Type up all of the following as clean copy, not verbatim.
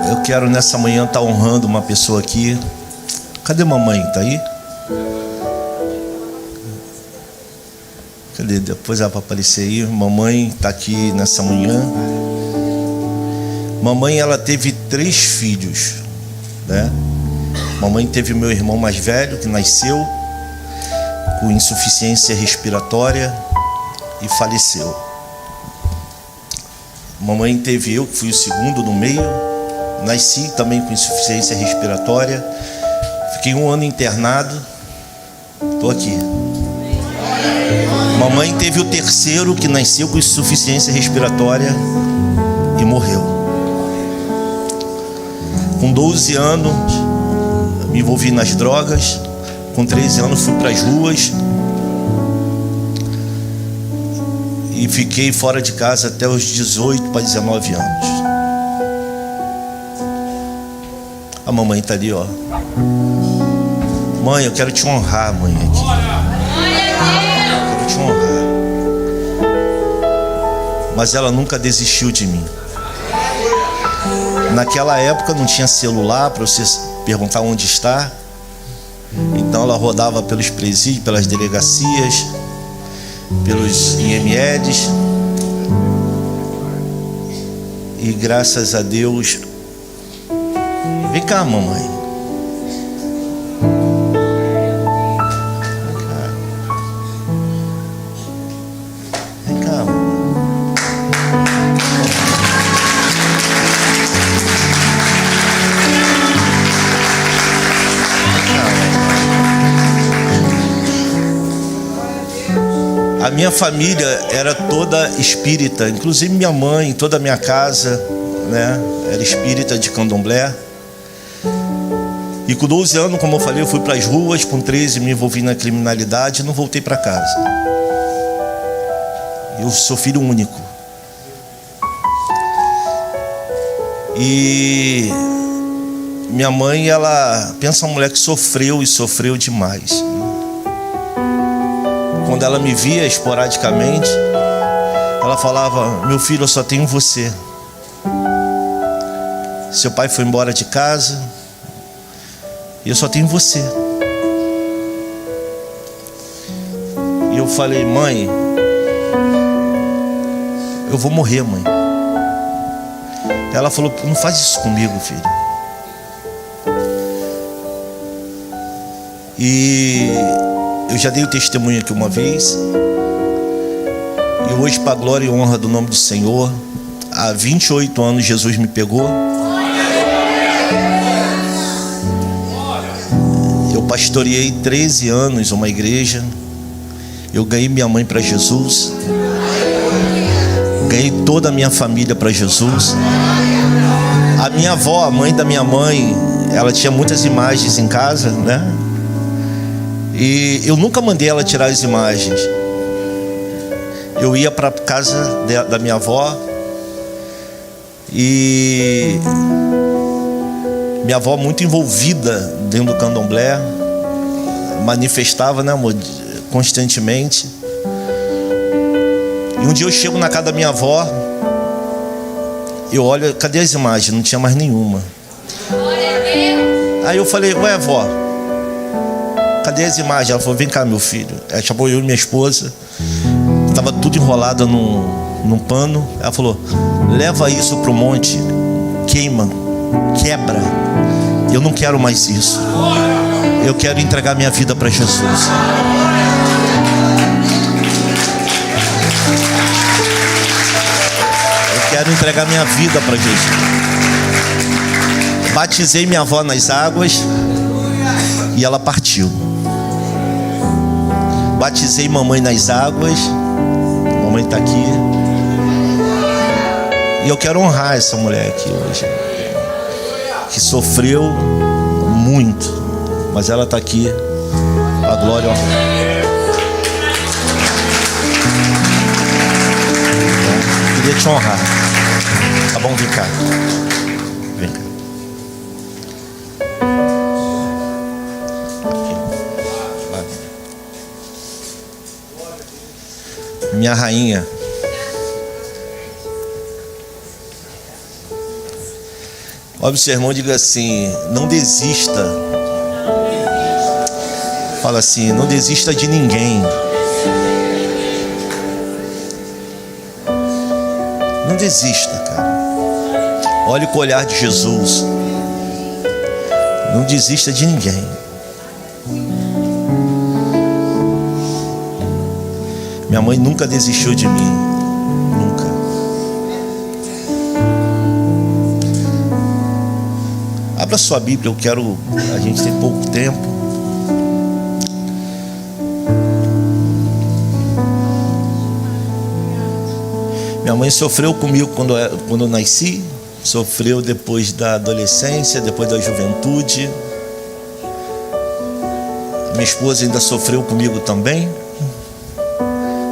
Eu quero nessa manhã estar honrando uma pessoa aqui. Cadê mamãe? Tá aí? Cadê? Depois ela vai aparecer aí. Mamãe está aqui nessa manhã. Mamãe, ela teve 3 filhos, né? Mamãe teve meu irmão mais velho, que nasceu com insuficiência respiratória e faleceu. Mamãe teve eu, que fui o segundo no meio. Nasci também com insuficiência respiratória. Fiquei 1 ano internado. Estou aqui. Mamãe teve o terceiro, que nasceu com insuficiência respiratória e morreu. Com 12 anos, me envolvi nas drogas. Com 13 anos, fui para as ruas. E fiquei fora de casa até os 18 para 19 anos. A mamãe está ali, ó. Mãe, eu quero te honrar, mãe, aqui. Eu quero te honrar. Mas ela nunca desistiu de mim. Naquela época não tinha celular para você perguntar onde está. Então ela rodava pelos presídios, pelas delegacias, pelos IMEDs. E graças a Deus. Vem cá, mamãe. Vem cá, mamãe. A minha família era toda espírita, inclusive minha mãe, toda a minha casa, né, era espírita de candomblé. E com 12 anos, como eu falei, eu fui para as ruas. Com 13 me envolvi na criminalidade e não voltei para casa. Eu sou filho único. E minha mãe, ela pensa uma mulher que sofreu e sofreu demais. Quando ela me via esporadicamente, ela falava: meu filho, eu só tenho você. Seu pai foi embora de casa e eu só tenho você. E eu falei: mãe, eu vou morrer, mãe. Ela falou: não faz isso comigo, filho. E eu já dei o testemunho aqui uma vez. E hoje, para a glória e honra do nome do Senhor, há 28 anos Jesus me pegou. Eu pastoreei 13 anos uma igreja. Eu ganhei minha mãe para Jesus. Ganhei toda a minha família para Jesus. A minha avó, a mãe da minha mãe, ela tinha muitas imagens em casa, né? E eu nunca mandei ela tirar as imagens. Eu ia para casa da minha avó e minha avó, muito envolvida dentro do candomblé, manifestava, né, amor, constantemente. E um dia eu chego na casa da minha avó, eu olho, cadê as imagens? Não tinha mais nenhuma. Aí eu falei: ué, vó, cadê as imagens? Ela falou: vem cá, meu filho. Ela chamou eu e minha esposa. Estava tudo enrolado num pano. Ela falou: leva isso para o monte, queima, quebra. Eu não quero mais isso. Eu quero entregar minha vida para Jesus. Eu quero entregar minha vida para Jesus. Batizei minha avó nas águas e ela partiu. Batizei mamãe nas águas. Mamãe está aqui. E eu quero honrar essa mulher aqui hoje, que sofreu muito, mas ela está aqui. A glória. Queria te honrar. Tá bom? Vem cá. Vem cá. minha rainha. Olha o seu irmão e diga assim: não desista. Fala assim: não desista de ninguém. Não desista, cara. Olhe com o olhar de Jesus. Não desista de ninguém. Minha mãe nunca desistiu de mim. Nunca. Abra sua Bíblia, a gente tem pouco tempo. Minha mãe sofreu comigo quando eu nasci, sofreu depois da adolescência, depois da juventude. Minha esposa ainda sofreu comigo também.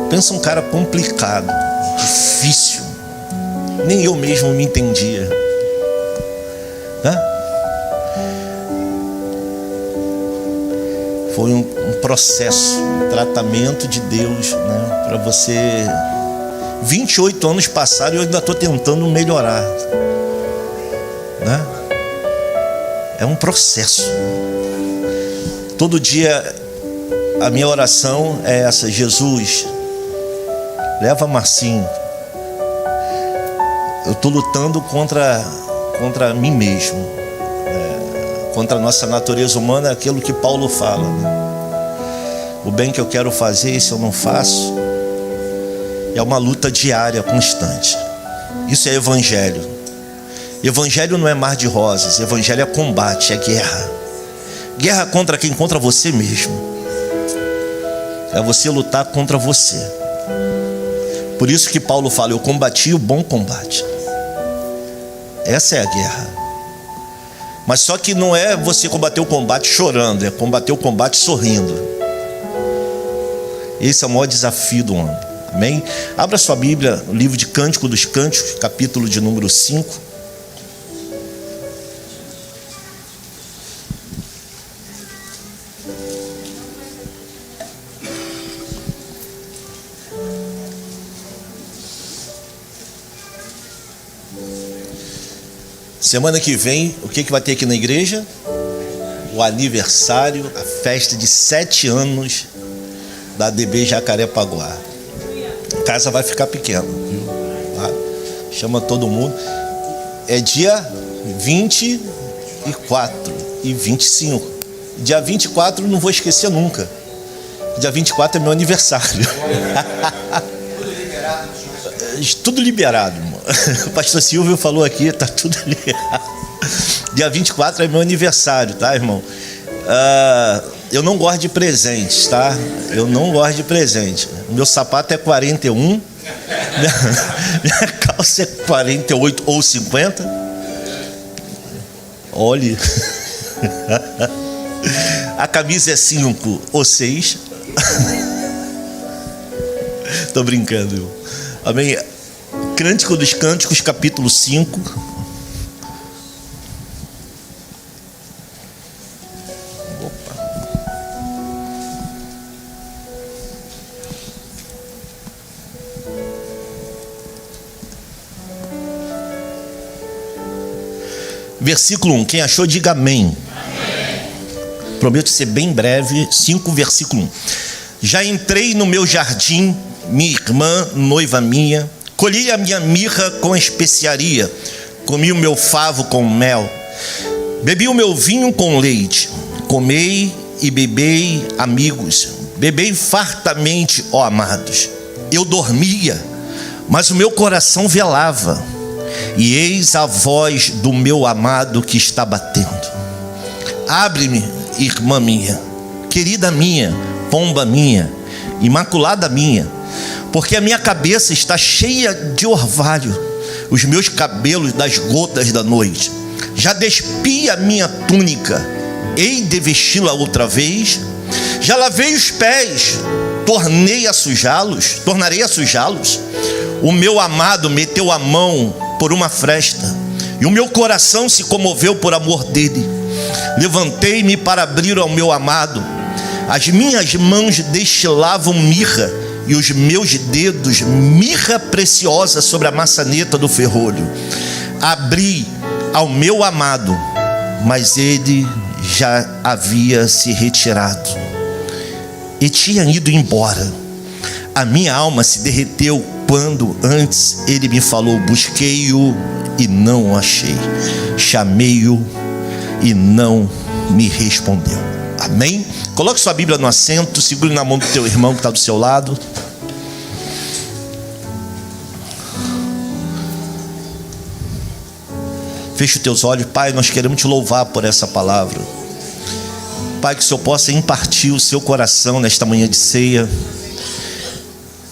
Pensa um cara complicado, difícil. Nem eu mesmo me entendia. Foi um processo, um tratamento de Deus, né? Para você. 28 anos passaram e eu ainda estou tentando melhorar, né? É um processo. Todo dia a minha oração é essa: Jesus, leva Marcinho. Eu estou lutando contra mim mesmo, contra a nossa natureza humana, aquilo que Paulo fala, né? O bem que eu quero fazer, isso eu não faço. É uma luta diária, constante. Isso é evangelho. Evangelho não é mar de rosas. Evangelho é combate, é guerra. Guerra contra quem? Contra você mesmo. É você lutar contra você. Por isso que Paulo fala: eu combati o bom combate. Essa é a guerra. Mas só que não é você combater o combate chorando, é combater o combate sorrindo. Esse é o maior desafio do homem. Amém? Abra sua Bíblia, o livro de Cântico dos Cânticos, capítulo de número 5. Semana que vem, o que vai ter aqui na igreja? O aniversário, a festa de 7 anos da ADB Jacarepaguá. A casa vai ficar pequena, viu? Tá? Chama todo mundo. É dia 24 e 25. Dia 24 não vou esquecer nunca. Dia 24 é meu aniversário. Tudo liberado, irmão. O pastor Silvio falou aqui, tá tudo liberado. Dia 24 é meu aniversário, tá, irmão? Eu não gosto de presentes, tá? Eu não gosto de presente. Meu sapato é 41. Minha calça é 48 ou 50. Olhe. A camisa é 5 ou 6. Tô brincando, irmão. Amém? Cântico dos Cânticos, capítulo 5. Versículo 1, quem achou diga amém. Amém. Prometo ser bem breve. 5, versículo 1. Já entrei no meu jardim, minha irmã, noiva minha, colhi a minha mirra com especiaria, comi o meu favo com mel, bebi o meu vinho com leite, comei e bebei, amigos, bebei fartamente, ó amados. Eu dormia, mas o meu coração velava, e eis a voz do meu amado que está batendo. Abre-me, irmã minha, querida minha, pomba minha, imaculada minha, porque a minha cabeça está cheia de orvalho, os meus cabelos das gotas da noite. Já despi a minha túnica, hei de vesti-la outra vez. Já lavei os pés, tornarei a sujá-los. O meu amado meteu a mão por uma fresta, e o meu coração se comoveu por amor dele. Levantei-me para abrir ao meu amado. As minhas mãos destilavam mirra, e os meus dedos mirra preciosa sobre a maçaneta do ferrolho. Abri ao meu amado, mas ele já havia se retirado e tinha ido embora. A minha alma se derreteu quando antes ele me falou. Busquei-o e não o achei, chamei-o e não me respondeu. Amém? Coloque sua Bíblia no assento, segure na mão do teu irmão que está do seu lado. Feche os teus olhos. Pai, nós queremos te louvar por essa palavra. Pai, que o Senhor possa impartir o seu coração nesta manhã de ceia.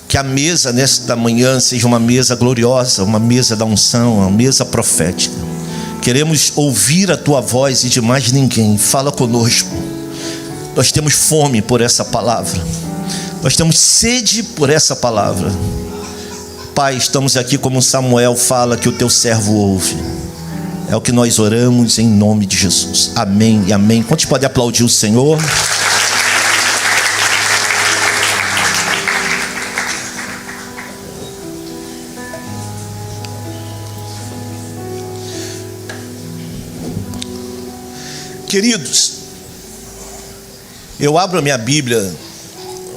Que a mesa nesta manhã seja uma mesa gloriosa, uma mesa da unção, uma mesa profética. Queremos ouvir a tua voz e de mais ninguém. Fala conosco. Nós temos fome por essa palavra. Nós temos sede por essa palavra. Pai, estamos aqui como Samuel fala que o teu servo ouve. É o que nós oramos em nome de Jesus. Amém e amém. Quantos podem aplaudir o Senhor? Queridos, eu abro a minha Bíblia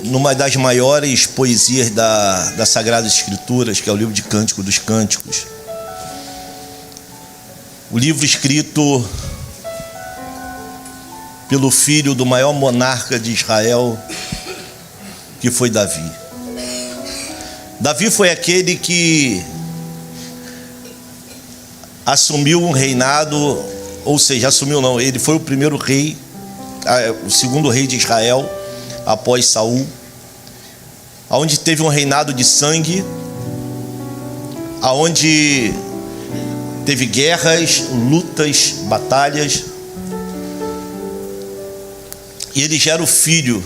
numa das maiores poesias das Sagradas Escrituras, que é o livro de Cântico dos Cânticos. O livro escrito pelo filho do maior monarca de Israel, que foi Davi. Davi foi aquele que assumiu um reinado, ou seja, assumiu não, ele foi o primeiro rei, o segundo rei de Israel, após Saul, onde teve um reinado de sangue, aonde teve guerras, lutas, batalhas, e ele gera o filho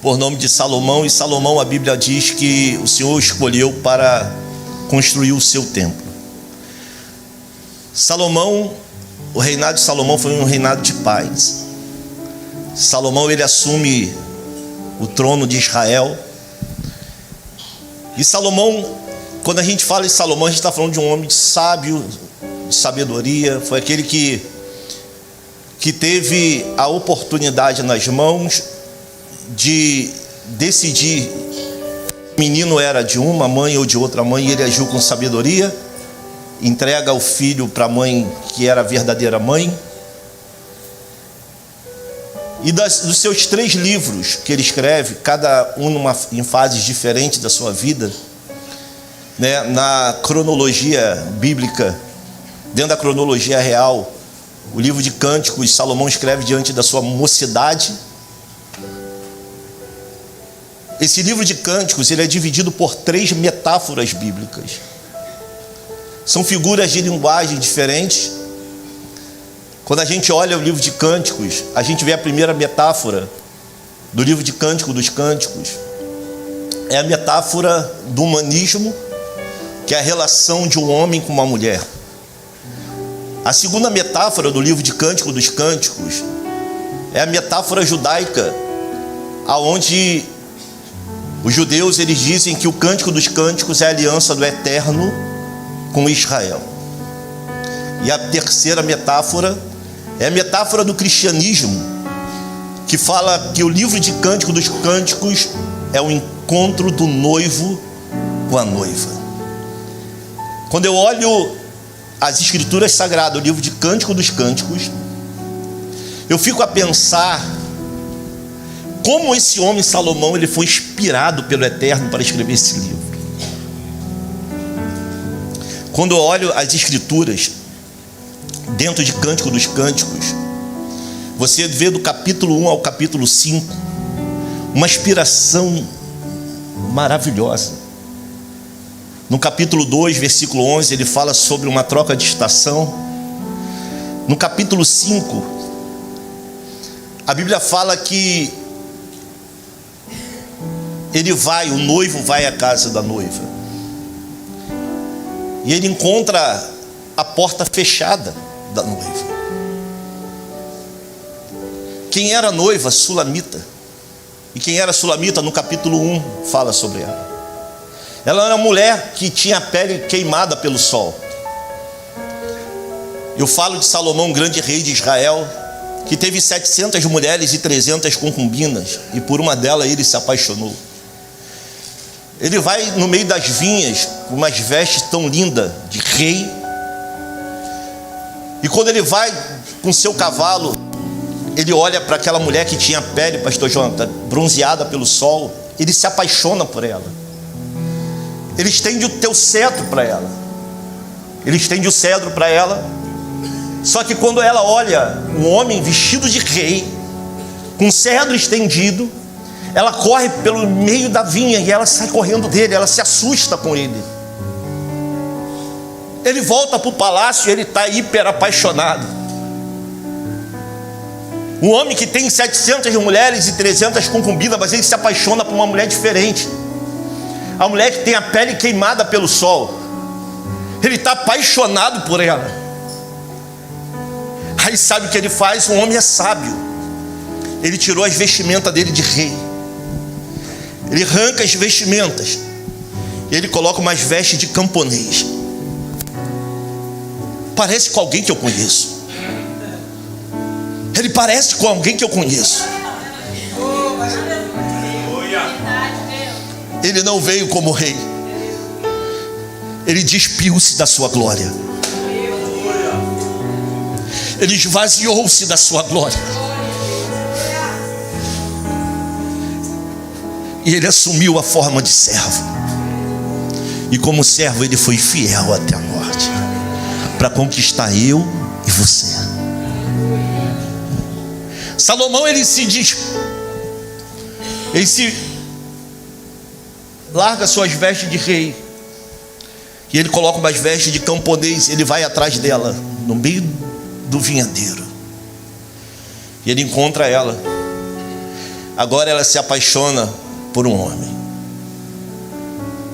por nome de Salomão, e Salomão, a Bíblia diz que o Senhor escolheu para construir o seu templo. Salomão, o reinado de Salomão foi um reinado de paz. Salomão, ele assume o trono de Israel. E Salomão, quando a gente fala em Salomão, a gente está falando de um homem sábio, de sabedoria. Foi aquele que teve a oportunidade nas mãos de decidir se o menino era de uma mãe ou de outra mãe, e ele agiu com sabedoria. Entrega o filho para a mãe que era a verdadeira mãe. E dos seus 3 livros que ele escreve, cada um em fases diferentes da sua vida, né, na cronologia bíblica, dentro da cronologia real, o livro de Cânticos, Salomão escreve diante da sua mocidade. Esse livro de Cânticos, ele é dividido por 3 metáforas bíblicas. São figuras de linguagem diferentes. Quando a gente olha o livro de Cânticos, a gente vê a primeira metáfora do livro de Cântico dos Cânticos. É a metáfora do humanismo, que é a relação de um homem com uma mulher. A segunda metáfora do livro de Cântico dos Cânticos é a metáfora judaica, aonde os judeus, eles dizem que o Cântico dos Cânticos é a aliança do Eterno com Israel. E a terceira metáfora é a metáfora do cristianismo, que fala que o livro de Cântico dos Cânticos é o encontro do noivo com a noiva. Quando eu olho as escrituras sagradas, o livro de Cântico dos Cânticos, eu fico a pensar como esse homem Salomão, ele foi inspirado pelo Eterno para escrever esse livro. Quando eu olho as escrituras dentro de Cântico dos Cânticos, você vê do capítulo 1 ao capítulo 5 uma inspiração maravilhosa. No capítulo 2, versículo 11, ele fala sobre uma troca de estação. No capítulo 5, a Bíblia fala que o noivo vai à casa da noiva, e ele encontra a porta fechada da noiva. Quem era a noiva? Sulamita. E quem era sulamita, no capítulo 1, fala sobre ela. Ela era uma mulher que tinha a pele queimada pelo sol. Eu falo de Salomão, grande rei de Israel, que teve 700 mulheres e 300 concubinas, e por uma delas ele se apaixonou. Ele vai no meio das vinhas com umas vestes tão lindas de rei, e quando ele vai com seu cavalo, ele olha para aquela mulher que tinha pele, pastor Jonathan, bronzeada pelo sol. Ele se apaixona por ela. Ele estende o teu cetro para ela. Ele estende o cedro para ela. Só que quando ela olha um homem vestido de rei, com o cedro estendido, ela corre pelo meio da vinha e ela sai correndo dele. Ela se assusta com ele. Ele volta para o palácio e ele está hiper apaixonado. Um homem que tem 700 mulheres e 300 concubinas, mas ele se apaixona por uma mulher diferente. A mulher que tem a pele queimada pelo sol. Ele está apaixonado por ela. Aí sabe o que ele faz? Um homem é sábio. Ele tirou as vestimentas dele de rei. Ele arranca as vestimentas. Ele coloca umas vestes de camponês. Parece com alguém que eu conheço. Ele parece com alguém que eu conheço. Ele não veio como rei. Ele despiu-se da sua glória. Ele esvaziou-se da sua glória. E ele assumiu a forma de servo. E como servo ele foi fiel até a morte, para conquistar eu e você. Salomão, ele se larga suas vestes de rei, e ele coloca umas vestes de camponês. Ele vai atrás dela, no meio do vinhadeiro, e ele encontra ela. Agora ela se apaixona por um homem.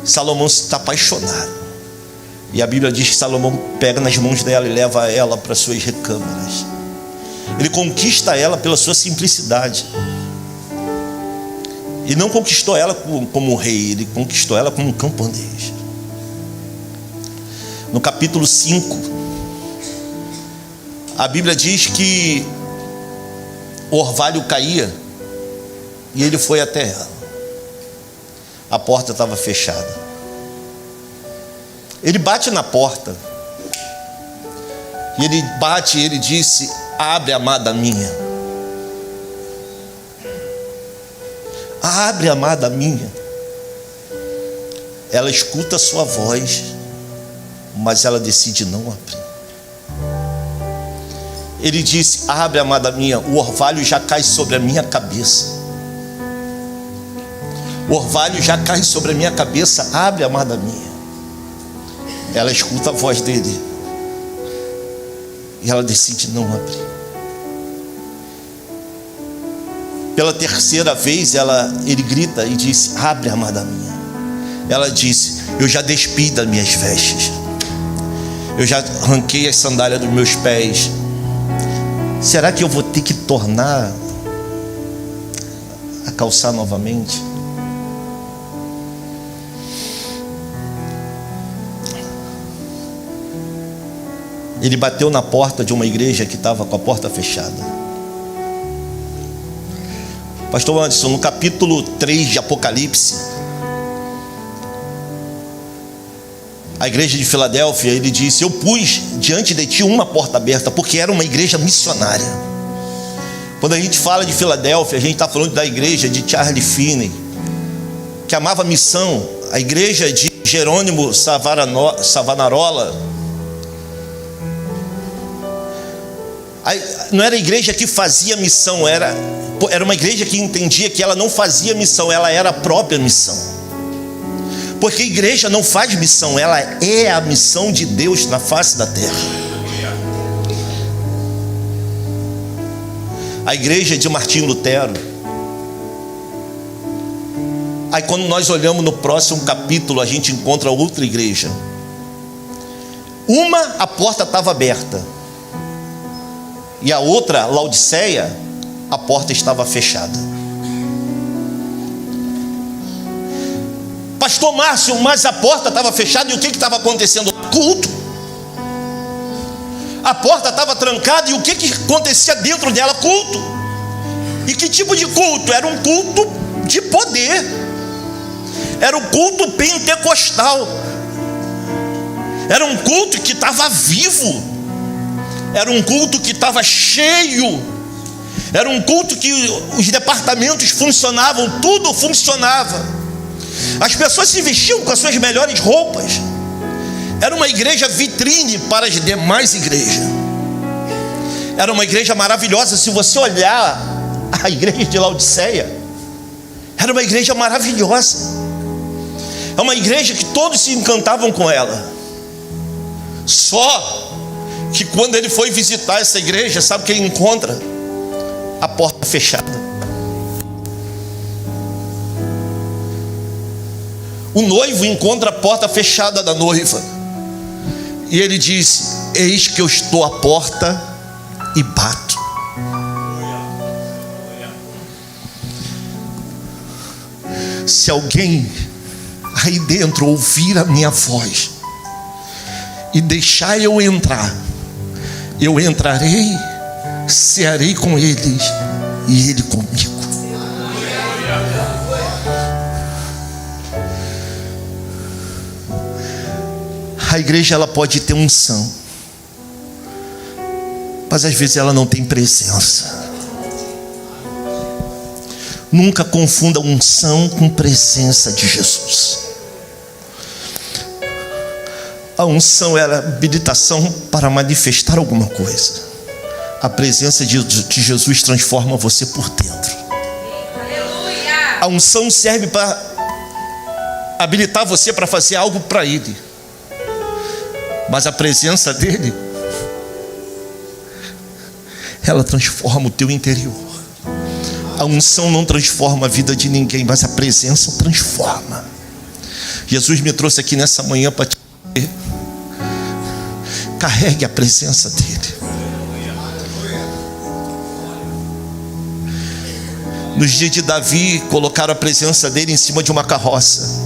Salomão está apaixonado, e a Bíblia diz que Salomão pega nas mãos dela e leva ela para suas recâmaras. Ele conquista ela pela sua simplicidade. E não conquistou ela como rei, ele conquistou ela como um camponês. No capítulo 5, a Bíblia diz que o orvalho caía e ele foi até ela. A porta estava fechada. Ele bate na porta. E ele bate e ele disse: abre, amada minha. Abre, amada minha. Ela escuta a sua voz, mas ela decide não abrir. Ele disse: abre, amada minha, o orvalho já cai sobre a minha cabeça. O orvalho já cai sobre a minha cabeça. Abre, amada minha. Ela escuta a voz dele e ela decide não abrir. Pela terceira vez ele grita e diz: abre, amada minha. Ela disse: eu já despi das minhas vestes, eu já arranquei as sandálias dos meus pés. Será que eu vou ter que tornar a calçar novamente? Ele bateu na porta de uma igreja que estava com a porta fechada. Pastor Anderson, no capítulo 3 de Apocalipse, a igreja de Filadélfia, ele disse: eu pus diante de ti uma porta aberta, porque era uma igreja missionária. Quando a gente fala de Filadélfia, a gente está falando da igreja de Charles Finney, que amava a missão. A igreja de Jerônimo Savonarola. Não era a igreja que fazia missão, era uma igreja que entendia que ela não fazia missão, ela era a própria missão. Porque a igreja não faz missão, ela é a missão de Deus na face da terra. A igreja de Martinho Lutero. Aí quando nós olhamos no próximo capítulo, a gente encontra outra igreja. A porta estava aberta, e a outra, Laodiceia, a porta estava fechada. Pastor Márcio, mas a porta estava fechada e o que estava acontecendo? Culto. A porta estava trancada e o que acontecia dentro dela? Culto. E que tipo de culto? Era um culto de poder. Era o culto pentecostal. Era um culto que estava vivo. Era um culto que estava cheio. Era um culto que os departamentos funcionavam, tudo funcionava. As pessoas se vestiam com as suas melhores roupas. Era uma igreja vitrine para as demais igrejas. Era uma igreja maravilhosa. Se você olhar a igreja de Laodiceia, era uma igreja maravilhosa. É uma igreja que todos se encantavam com ela. Só que quando ele foi visitar essa igreja, sabe o que ele encontra? A porta fechada. O noivo encontra a porta fechada da noiva. E ele diz: eis que eu estou à porta e bato. Se alguém aí dentro ouvir a minha voz e deixar eu entrar, eu entrarei, cearei com eles e ele comigo. A igreja, ela pode ter unção, mas às vezes ela não tem presença. Nunca confunda unção com presença de Jesus. A unção era habilitação para manifestar alguma coisa. A presença de Jesus transforma você por dentro. A unção serve para habilitar você para fazer algo para Ele. Mas a presença dele, ela transforma o teu interior. A unção não transforma a vida de ninguém, mas a presença transforma. Jesus me trouxe aqui nessa manhã para te dizer: carregue a presença dele. Nos dias de Davi, colocaram a presença dele em cima de uma carroça.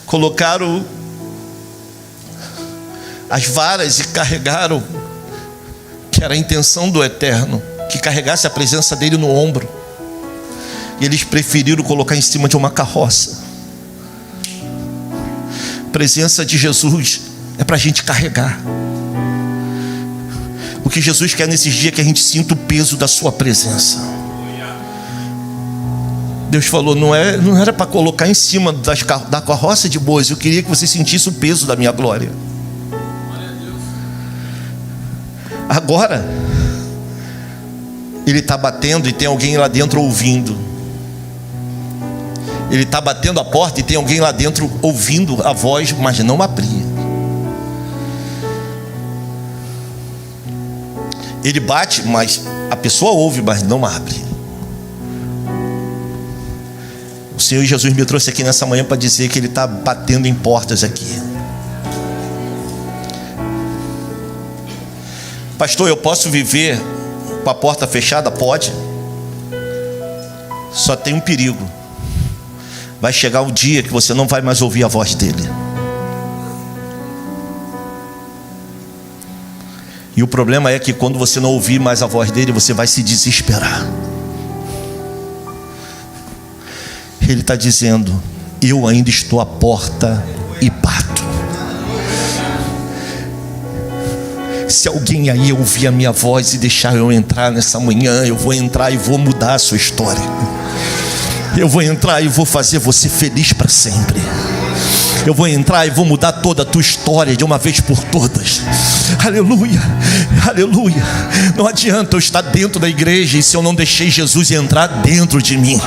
Colocaram as varas e carregaram, que era a intenção do Eterno, que carregasse a presença dele no ombro. E eles preferiram colocar em cima de uma carroça. A presença de Jesus é para a gente carregar. O que Jesus quer nesses dias é que a gente sinta o peso da sua presença. Deus falou: não era para colocar em cima da carroça de bois. Eu queria que você sentisse o peso da minha glória. Agora ele está batendo e tem alguém lá dentro ouvindo. Ele está batendo a porta e tem alguém lá dentro ouvindo a voz, mas não abria. Ele bate, mas a pessoa ouve, mas não abre. O Senhor Jesus me trouxe aqui nessa manhã para dizer que Ele está batendo em portas aqui. Pastor, eu posso viver com a porta fechada? Pode. Só tem um perigo. Vai chegar um dia que você não vai mais ouvir a voz dele. E o problema é que quando você não ouvir mais a voz dele, você vai se desesperar. Ele está dizendo: eu ainda estou à porta e bato. Se alguém aí ouvir a minha voz e deixar eu entrar nessa manhã, eu vou entrar e vou mudar a sua história. Eu vou entrar e vou fazer você feliz para sempre. Eu vou entrar e vou mudar toda a tua história de uma vez por todas. Aleluia, aleluia. Não adianta eu estar dentro da igreja e se eu não deixei Jesus entrar dentro de mim.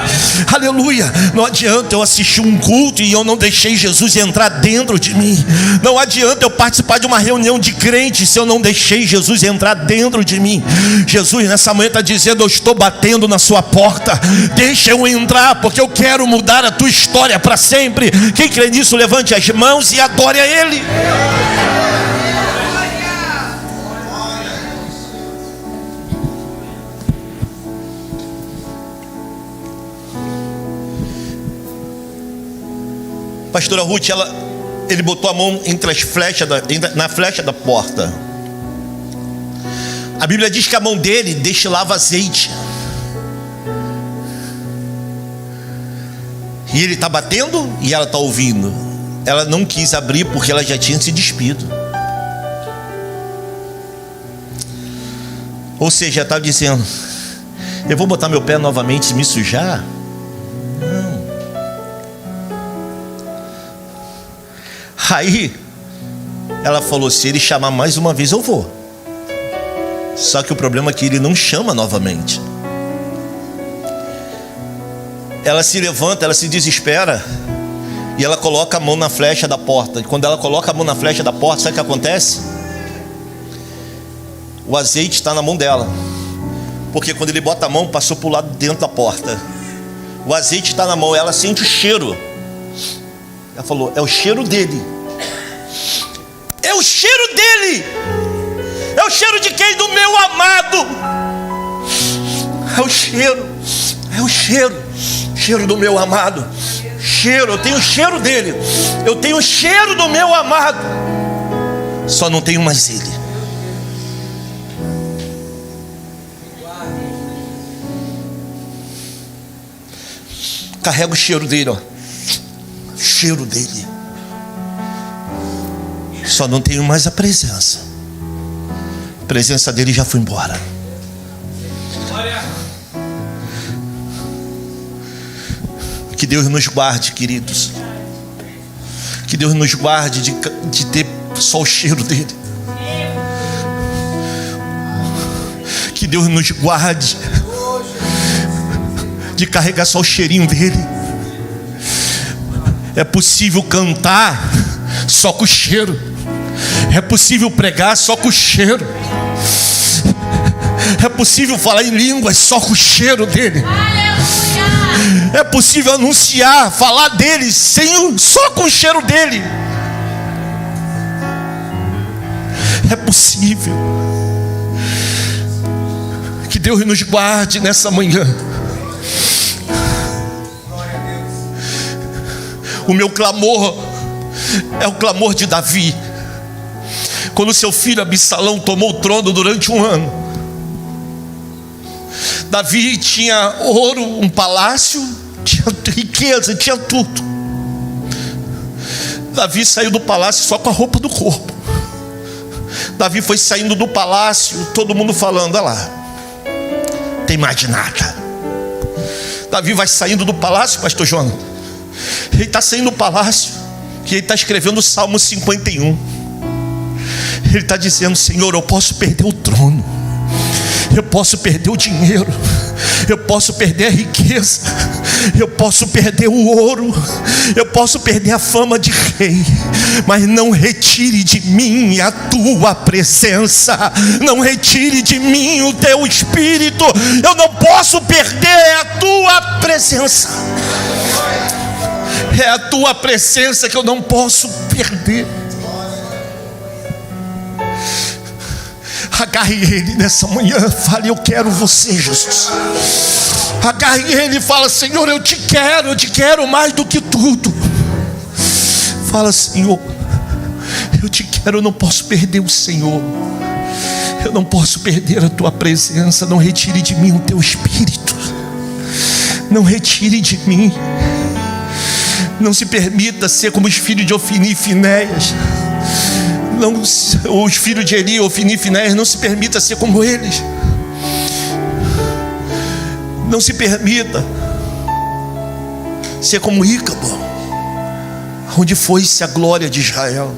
Aleluia. Não adianta eu assistir um culto e eu não deixei Jesus entrar dentro de mim. Não adianta eu participar de uma reunião de crentes se eu não deixei Jesus entrar dentro de mim. Jesus nessa manhã está dizendo: eu estou batendo na sua porta, deixa eu entrar, porque eu quero mudar a tua história para sempre. Quem crê nisso, levante as mãos e adore a Ele. Pastora Ruth, ele botou a mão entre as flechas na flecha da porta. A Bíblia diz que a mão dele destilava azeite. E ele está batendo e ela está ouvindo. Ela não quis abrir porque ela já tinha se despido. Ou seja, estava dizendo: eu vou botar meu pé novamente e me sujar? Não. Aí ela falou: se ele chamar mais uma vez eu vou. Só que o problema é que ele não chama novamente. Ela se levanta, ela se desespera e ela coloca a mão na flecha da porta. E quando ela coloca a mão na flecha da porta, sabe o que acontece? O azeite está na mão dela, porque quando ele bota a mão, passou para o lado de dentro da porta. O azeite está na mão, ela sente o cheiro. Ela falou: é o cheiro dele. É o cheiro dele. É o cheiro de quem? Do meu amado. É o cheiro. É o cheiro. Cheiro do meu amado. Cheiro, eu tenho o cheiro dele. Eu tenho o cheiro do meu amado. Só não tenho mais ele. Carrega o cheiro dele, ó. Cheiro dele. Só não tenho mais a presença. A presença dele já foi embora. Que Deus nos guarde, queridos. Que Deus nos guarde de ter só o cheiro dele. Que Deus nos guarde de carregar só o cheirinho dele. É possível cantar só com o cheiro. É possível pregar só com o cheiro. É possível falar em línguas só com o cheiro dele. É possível anunciar, falar dele só com o cheiro dele. É possível. Que Deus nos guarde nessa manhã. O meu clamor é o clamor de Davi. Quando seu filho Absalão tomou o trono durante 1 ano, Davi tinha ouro, um palácio, tinha riqueza, tinha tudo. Davi saiu do palácio só com a roupa do corpo. Davi foi saindo do palácio, todo mundo falando: olha lá, tem mais de nada. Davi vai saindo do palácio, pastor Jonas. Ele está saindo do palácio, que ele está escrevendo o Salmo 51. Ele está dizendo: Senhor, eu posso perder o trono, eu posso perder o dinheiro, eu posso perder a riqueza, eu posso perder o ouro, eu posso perder a fama de rei, mas não retire de mim a tua presença, não retire de mim o teu espírito. Eu não posso perder a tua presença. É a tua presença que eu não posso perder. Agarre ele nessa manhã. Fale: eu quero você, Jesus. Agarre ele e fala: Senhor, eu te quero mais do que tudo. Fala: Senhor, eu te quero, eu não posso perder o Senhor. Eu não posso perder a tua presença. Não retire de mim o teu espírito. Não retire de mim. Não se permita ser como os filhos de Ofni e Finéias. Não, os filhos de Eli, Ofni e Finéias, não se permita ser como eles. Não se permita ser como Ícabo, onde foi-se a glória de Israel.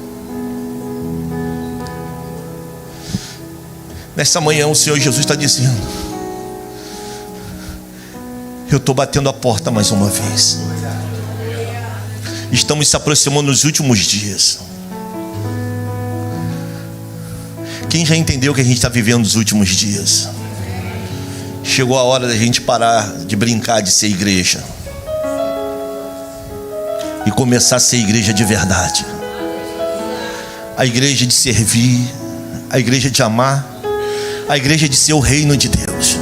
Nessa manhã o Senhor Jesus está dizendo: eu estou batendo a porta mais uma vez. Estamos se aproximando nos últimos dias. Quem já entendeu que a gente está vivendo nos últimos dias? Chegou a hora da gente parar de brincar de ser igreja e começar a ser igreja de verdade. A igreja de servir, a igreja de amar, a igreja de ser o reino de Deus.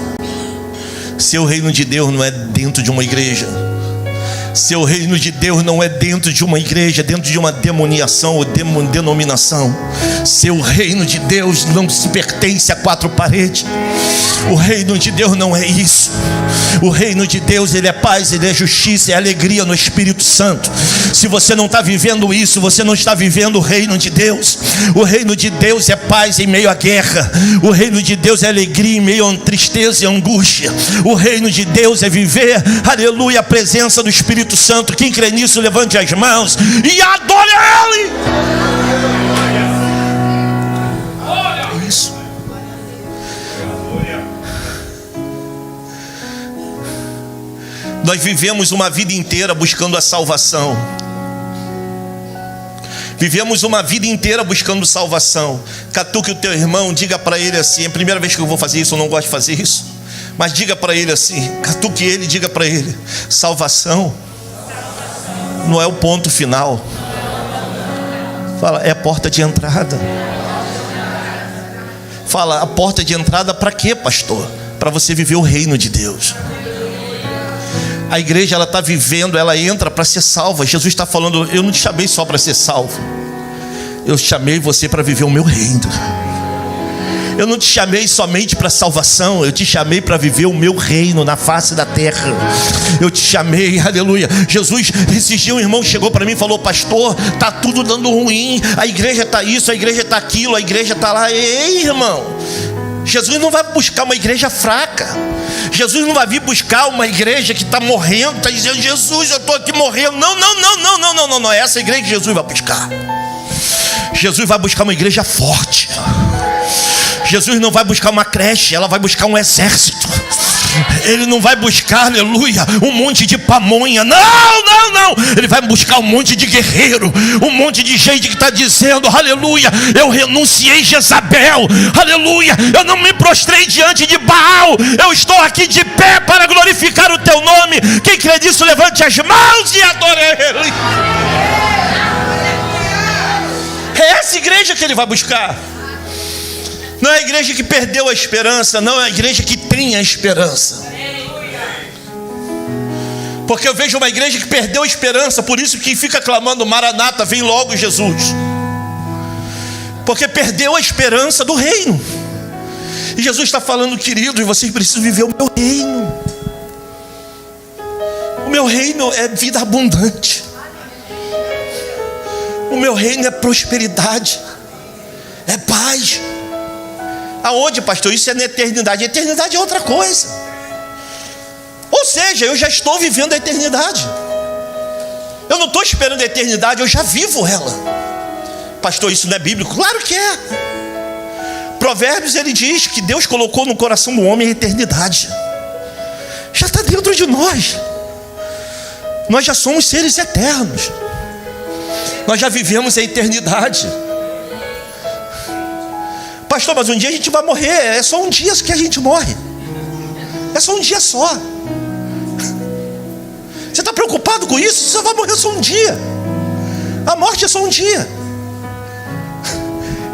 Ser o reino de Deus não é dentro de uma igreja. Seu reino de Deus não é dentro de uma igreja, dentro de uma demoniação ou denominação. Seu reino de Deus não se pertence a quatro paredes. O reino de Deus não é isso. O reino de Deus, ele é paz, ele é justiça, é alegria no Espírito Santo. Se você não está vivendo isso, você não está vivendo o reino de Deus. O reino de Deus é paz em meio à guerra. O reino de Deus é alegria em meio a tristeza e angústia. O reino de Deus é viver, aleluia, a presença do Espírito Santo. Quem crê nisso, levante as mãos e adore Ele. É isso. Nós vivemos uma vida inteira buscando a salvação. Vivemos uma vida inteira buscando salvação. Catuque o teu irmão, diga para ele assim: é a primeira vez que eu vou fazer isso, eu não gosto de fazer isso, mas diga para ele assim, catuque ele, diga para ele: salvação não é o ponto final. Fala, é a porta de entrada. Fala, a porta de entrada para quê, pastor? Para você viver o reino de Deus. A igreja, ela está vivendo, ela entra para ser salva. Jesus está falando: eu não te chamei só para ser salvo, eu chamei você para viver o meu reino. Eu não te chamei somente para salvação, eu te chamei para viver o meu reino na face da terra. Eu te chamei, aleluia. Jesus, esses dias um irmão chegou para mim e falou: pastor, está tudo dando ruim, a igreja está isso, a igreja está aquilo, a igreja está lá. Ei, irmão, Jesus não vai buscar uma igreja fraca. Jesus não vai vir buscar uma igreja que está morrendo, está dizendo: Jesus, eu estou aqui morrendo. Não é essa igreja que Jesus vai buscar. Jesus vai buscar uma igreja forte. Jesus não vai buscar uma creche, ela vai buscar um exército. Ele não vai buscar, aleluia, um monte de pamonha. Não. Ele vai buscar um monte de guerreiro, um monte de gente que está dizendo: aleluia, eu renunciei Jezabel, aleluia, eu não me prostrei diante de Baal, eu estou aqui de pé para glorificar o teu nome. Quem crê nisso, levante as mãos e adore Ele. É essa igreja que Ele vai buscar. Não é a igreja que perdeu a esperança, não, é a igreja que tem a esperança. Porque eu vejo uma igreja que perdeu a esperança, por isso que fica clamando: Maranata, vem logo Jesus. Porque perdeu a esperança do reino. E Jesus está falando: queridos, vocês precisam viver o meu reino. O meu reino é vida abundante. O meu reino é prosperidade, é paz. Aonde, pastor? Isso é na eternidade. A eternidade é outra coisa. Ou seja, eu já estou vivendo a eternidade. Eu não estou esperando a eternidade, eu já vivo ela. Pastor, isso não é bíblico? Claro que é. Provérbios, ele diz que Deus colocou no coração do homem a eternidade. Já está dentro de nós. Nós já somos seres eternos. Nós já vivemos a eternidade. Pastor, mas um dia a gente vai morrer. É só um dia que a gente morre. É só um dia só. Você está preocupado com isso? Você só vai morrer só um dia. A morte é só um dia.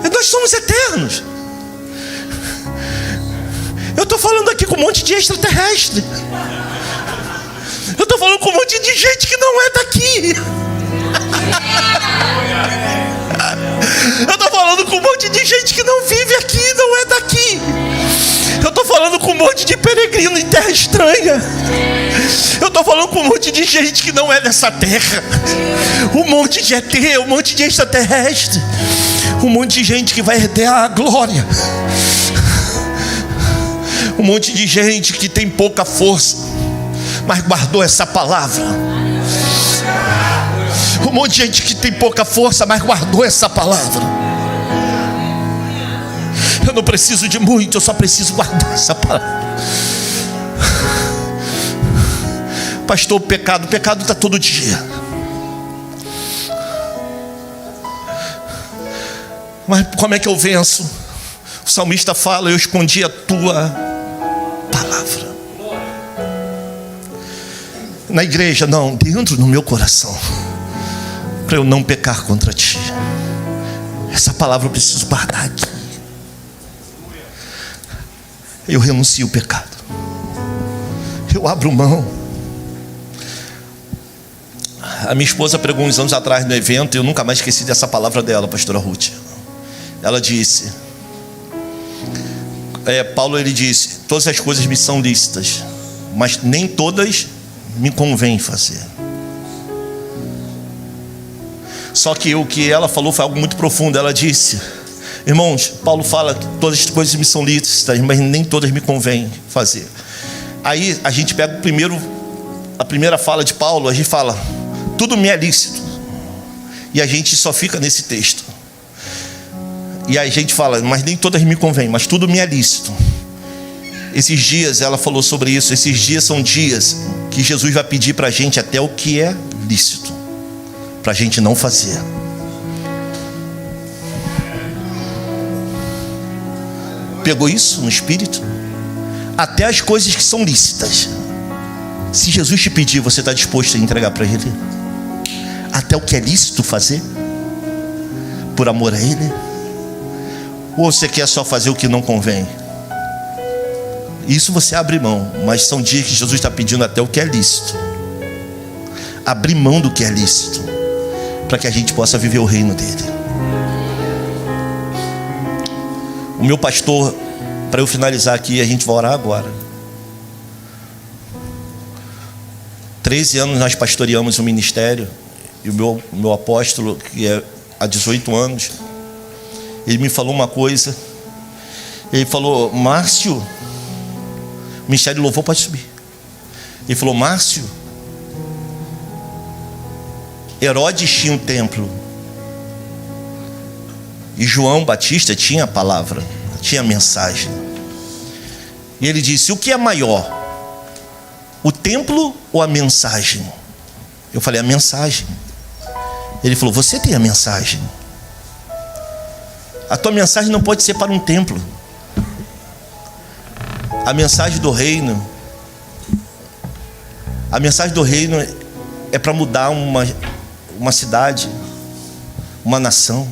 E nós somos eternos. Eu estou falando aqui com um monte de extraterrestre. Eu estou falando com um monte de gente que não é daqui. Eu estou falando com um monte de gente que não vive aqui, não é daqui. Eu estou falando com um monte de peregrino em terra estranha. Eu estou falando com um monte de gente que não é dessa terra. Um monte de ET, um monte de extraterrestre. Um monte de gente que vai herdar a glória. Um monte de gente que tem pouca força, mas guardou essa palavra. Um monte de gente que tem pouca força, mas guardou essa palavra. Eu não preciso de muito, eu só preciso guardar essa palavra. Pastor, o pecado está todo dia. Mas como é que eu venço? O salmista fala: eu escondi a tua palavra. Na igreja, não, dentro do meu coração, para eu não pecar contra ti. Essa palavra eu preciso guardar aqui. Eu renuncio o pecado. Eu abro mão. A minha esposa pregou uns anos atrás no evento, e eu nunca mais esqueci dessa palavra dela, pastora Ruth. Ela disse, Paulo ele disse: todas as coisas me são lícitas, mas nem todas me convém fazer. Só que o que ela falou foi algo muito profundo. Ela disse: irmãos, Paulo fala que todas as coisas me são lícitas, mas nem todas me convém fazer. Aí a gente pega a primeira fala de Paulo, a gente fala: tudo me é lícito. E a gente só fica nesse texto. E a gente fala: mas nem todas me convém, mas tudo me é lícito. Esses dias ela falou sobre isso. Esses dias são dias que Jesus vai pedir para a gente até o que é lícito, para a gente não fazer. Pegou isso no espírito? Até as coisas que são lícitas, se Jesus te pedir, você está disposto a entregar para Ele? Até o que é lícito fazer, por amor a Ele? Ou você quer só fazer o que não convém? Isso você abre mão. Mas são dias que Jesus está pedindo até o que é lícito. Abrir mão do que é lícito, para que a gente possa viver o reino dele. O meu pastor, para eu finalizar aqui, a gente vai orar agora. 13 anos nós pastoreamos o ministério. E o meu apóstolo, que é há 18 anos, ele me falou uma coisa. Ele falou: Márcio, o ministério de louvor pode subir. Ele falou: Márcio, Herodes tinha um templo, e João Batista tinha a palavra, tinha a mensagem. E ele disse: o que é maior, o templo ou a mensagem? Eu falei: a mensagem. Ele falou: você tem a mensagem. A tua mensagem não pode ser para um templo. A mensagem do reino, a mensagem do reino é para mudar uma cidade, uma nação.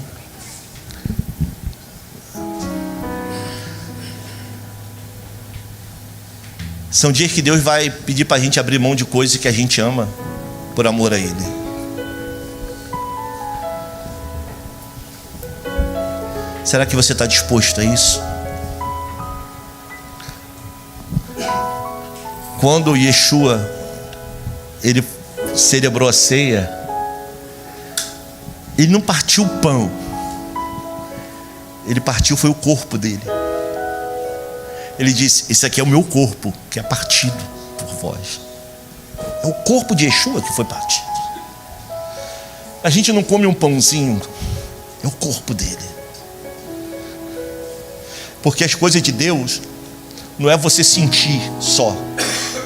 São dias que Deus vai pedir para a gente abrir mão de coisas que a gente ama por amor a Ele. Será que você está disposto a isso? Quando Yeshua ele celebrou a ceia, ele não partiu o pão, ele partiu foi o corpo dele. Ele disse: esse aqui é o meu corpo, que é partido por vós. É o corpo de Yeshua que foi partido. A gente não come um pãozinho, é o corpo dele. Porque as coisas de Deus não é você sentir só,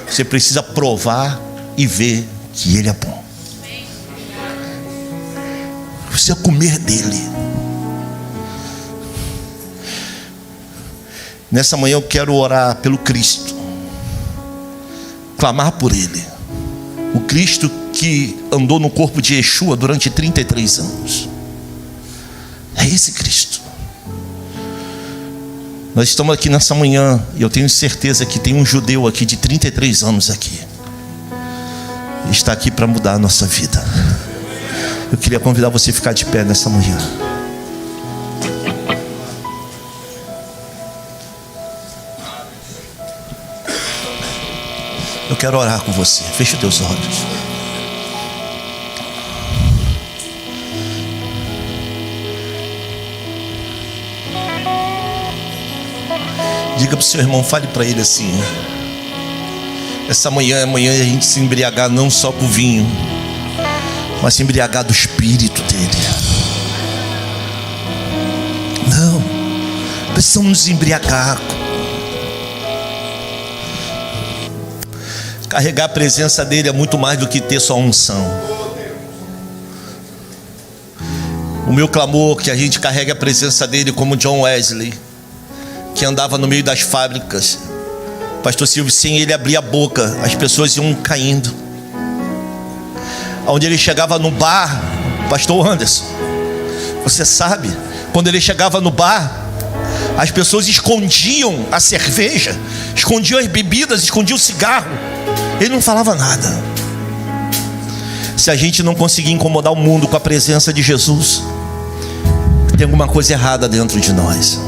você precisa provar e ver que Ele é bom. Você precisa comer dele. Nessa manhã eu quero orar pelo Cristo, clamar por Ele. O Cristo que andou no corpo de Yeshua durante 33 anos. É esse Cristo. Nós estamos aqui nessa manhã, e eu tenho certeza que tem um judeu aqui de 33 anos aqui. Ele está aqui para mudar a nossa vida. Eu queria convidar você a ficar de pé nessa manhã. Eu quero orar com você. Feche os teus olhos. Diga para o seu irmão, fale para ele assim: essa manhã é amanhã a gente se embriagar não só com o vinho, mas se embriagar do Espírito dele. Não, precisamos nos embriagar. Carregar a presença dele é muito mais do que ter só unção. O meu clamor é que a gente carregue a presença dele como John Wesley, que andava no meio das fábricas. Pastor Silvio, sem ele abrir a boca, as pessoas iam caindo. Onde ele chegava no bar, Pastor Anderson, você sabe, quando ele chegava no bar, as pessoas escondiam a cerveja, escondiam as bebidas, escondiam o cigarro. Ele não falava nada. Se a gente não conseguir incomodar o mundo com a presença de Jesus, tem alguma coisa errada dentro de nós.